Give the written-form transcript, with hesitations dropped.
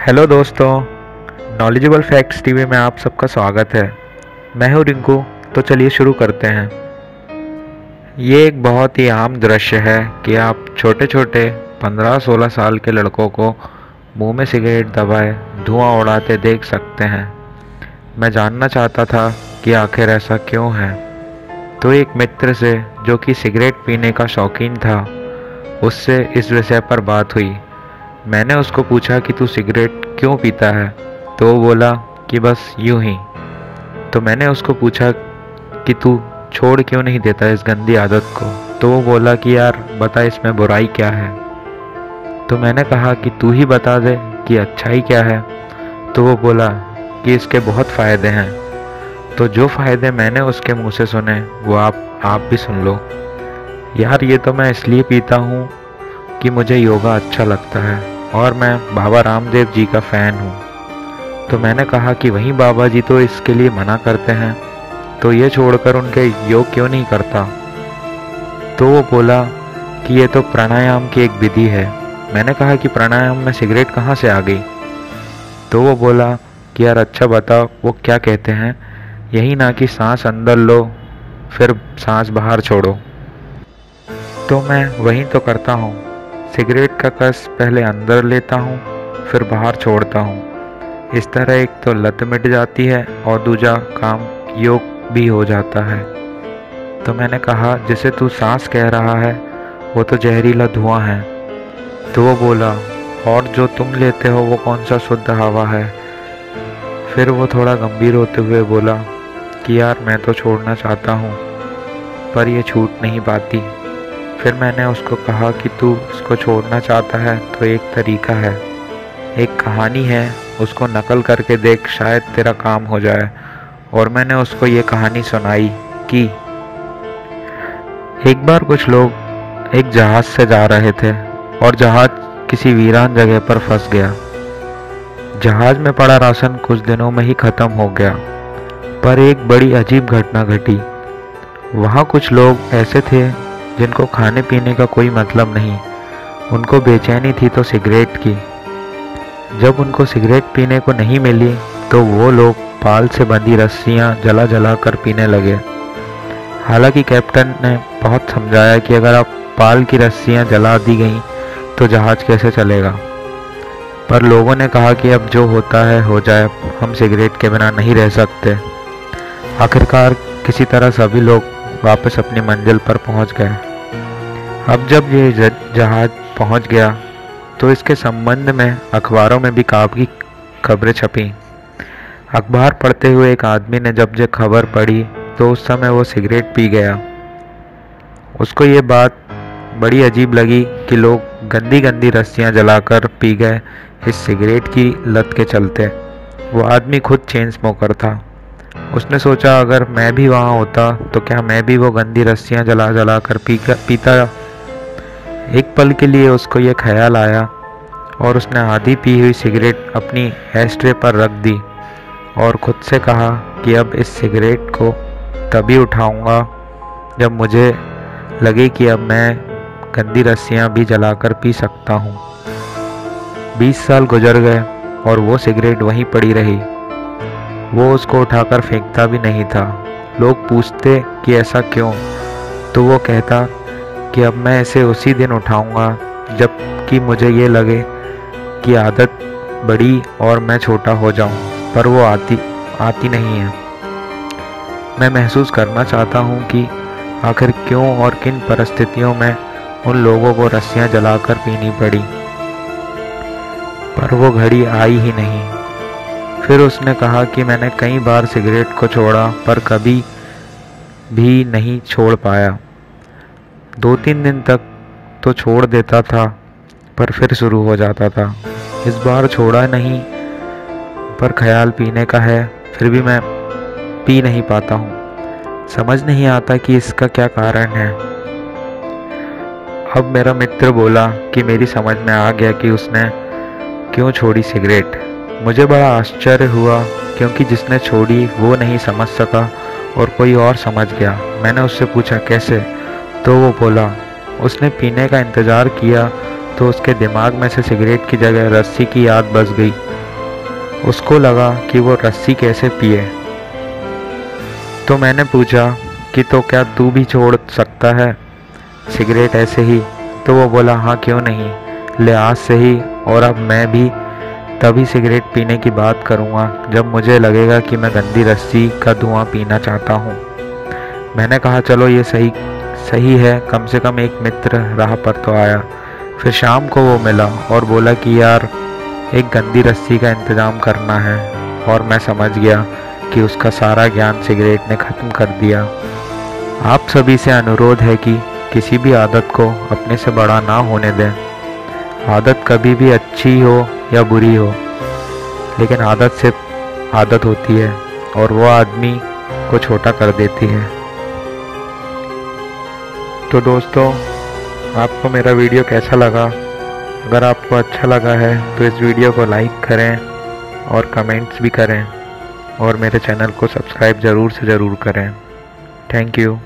Hello दोस्तों, knowledgeable facts TV में आप सबका स्वागत है। मैं हूं रिंकू। तो चलिए शुरू करते हैं। ये एक बहुत ही आम दृश्य है कि आप छोटे छोटे 15-16 साल के लड़कों को मुंह में सिगरेट दबाए धुआं उड़ाते देख सकते हैं। मैं जानना चाहता था कि आखिर ऐसा क्यों है। तो एक मित्र से जो कि सिगरेट पीने का शौकीन था, उससे इस विषय पर बात हुई। मैंने उसको पूछा कि तू सिगरेट क्यों पीता है, तो वो बोला कि बस यूं ही। तो मैंने उसको पूछा कि तू छोड़ क्यों नहीं देता इस गंदी आदत को, तो वो बोला कि यार बता इसमें बुराई क्या है। तो मैंने कहा कि तू ही बता दे कि अच्छाई क्या है। तो वो बोला कि इसके बहुत फ़ायदे हैं। तो जो फ़ायदे मैंने उसके मुंह से सुने वो आप भी सुन लो। यार ये तो मैं इसलिए पीता हूँ कि मुझे योगा अच्छा लगता है और मैं बाबा रामदेव जी का फ़ैन हूँ। तो मैंने कहा कि वहीं बाबा जी तो इसके लिए मना करते हैं, तो ये छोड़कर उनके योग क्यों नहीं करता। तो वो बोला कि ये तो प्राणायाम की एक विधि है। मैंने कहा कि प्राणायाम में सिगरेट कहाँ से आ गई। तो वो बोला कि यार अच्छा बताओ वो क्या कहते हैं, यही ना कि सांस अंदर लो फिर सांस बाहर छोड़ो। तो मैं वही तो करता हूँ, सिगरेट का कस पहले अंदर लेता हूँ फिर बाहर छोड़ता हूँ। इस तरह एक तो लत मिट जाती है और दूसरा काम योग भी हो जाता है। तो मैंने कहा जिसे तू सांस कह रहा है वो तो जहरीला धुआं है। तो वो बोला और जो तुम लेते हो वो कौन सा शुद्ध हवा है। फिर वो थोड़ा गंभीर होते हुए बोला कि यार मैं तो छोड़ना चाहता हूँ पर ये छूट नहीं पाती। फिर मैंने उसको कहा कि तू इसको छोड़ना चाहता है तो एक तरीका है, एक कहानी है, उसको नकल करके देख शायद तेरा काम हो जाए। और मैंने उसको ये कहानी सुनाई कि एक बार कुछ लोग एक जहाज से जा रहे थे और जहाज किसी वीरान जगह पर फंस गया। जहाज में पड़ा राशन कुछ दिनों में ही खत्म हो गया, पर एक बड़ी अजीब घटना घटी। वहाँ कुछ लोग ऐसे थे जिनको खाने पीने का कोई मतलब नहीं, उनको बेचैनी थी तो सिगरेट की। जब उनको सिगरेट पीने को नहीं मिली तो वो लोग पाल से बंधी रस्सियाँ जला जला कर पीने लगे। हालांकि कैप्टन ने बहुत समझाया कि अगर आप पाल की रस्सियाँ जला दी गई तो जहाज कैसे चलेगा, पर लोगों ने कहा कि अब जो होता है हो जाए, हम सिगरेट के बिना नहीं रह सकते। आखिरकार किसी तरह सभी लोग वापस अपनी मंजिल पर पहुंच गए। अब जब ये जहाज पहुंच गया तो इसके संबंध में अखबारों में भी काफ़ी खबरें छपी। अखबार पढ़ते हुए एक आदमी ने जब ये खबर पढ़ी तो उस समय वो सिगरेट पी गया। उसको ये बात बड़ी अजीब लगी कि लोग गंदी गंदी रस्सियाँ जलाकर पी गए इस सिगरेट की लत के चलते। वो आदमी खुद चेन स्मोकर था। उसने सोचा अगर मैं भी वहाँ होता तो क्या मैं भी वो गंदी रस्सियाँ जला जला कर पीता। एक पल के लिए उसको ये ख्याल आया और उसने आधी पी हुई सिगरेट अपनी एस्ट्रे पर रख दी और खुद से कहा कि अब इस सिगरेट को तभी उठाऊंगा जब मुझे लगे कि अब मैं गंदी रस्सियाँ भी जलाकर पी सकता हूँ। 20 साल गुजर गए और वो सिगरेट वहीं पड़ी रही। वो उसको उठाकर फेंकता भी नहीं था। लोग पूछते कि ऐसा क्यों, तो वो कहता कि अब मैं इसे उसी दिन उठाऊंगा जब कि मुझे ये लगे कि आदत बड़ी और मैं छोटा हो जाऊं, पर वो आती नहीं है। मैं महसूस करना चाहता हूं कि आखिर क्यों और किन परिस्थितियों में उन लोगों को रस्सियां जलाकर पीनी पड़ी, पर वो घड़ी आई ही नहीं। फिर उसने कहा कि मैंने कई बार सिगरेट को छोड़ा पर कभी भी नहीं छोड़ पाया। 2-3 दिन तक तो छोड़ देता था पर फिर शुरू हो जाता था। इस बार छोड़ा नहीं पर ख्याल पीने का है, फिर भी मैं पी नहीं पाता हूँ। समझ नहीं आता कि इसका क्या कारण है। अब मेरा मित्र बोला कि मेरी समझ में आ गया कि उसने क्यों छोड़ी सिगरेट। मुझे बड़ा आश्चर्य हुआ क्योंकि जिसने छोड़ी वो नहीं समझ सका और कोई और समझ गया। मैंने उससे पूछा कैसे, तो वो बोला उसने पीने का इंतज़ार किया तो उसके दिमाग में से सिगरेट की जगह रस्सी की याद बस गई उसको लगा कि वो रस्सी कैसे पिए। तो मैंने पूछा कि तो क्या तू भी छोड़ सकता है सिगरेट ऐसे ही? तो वो बोला हाँ क्यों नहीं, ले आज से ही, और अब मैं भी तभी सिगरेट पीने की बात करूँगा जब मुझे लगेगा कि मैं गंदी रस्सी का धुआं पीना चाहता हूँ। मैंने कहा चलो ये सही है, कम से कम एक मित्र राह पर तो आया। फिर शाम को वो मिला और बोला कि यार एक गंदी रस्सी का इंतज़ाम करना है, और मैं समझ गया कि उसका सारा ज्ञान सिगरेट ने ख़त्म कर दिया। आप सभी से अनुरोध है कि किसी भी आदत को अपने से बड़ा ना होने दें। आदत कभी भी अच्छी हो या बुरी हो, लेकिन आदत सिर्फ आदत होती है और वो आदमी को छोटा कर देती है। तो दोस्तों, आपको मेरा वीडियो कैसा लगा? अगर आपको अच्छा लगा है तो इस वीडियो को लाइक करें और कमेंट्स भी करें, और मेरे चैनल को सब्सक्राइब ज़रूर से ज़रूर करें। Thank you.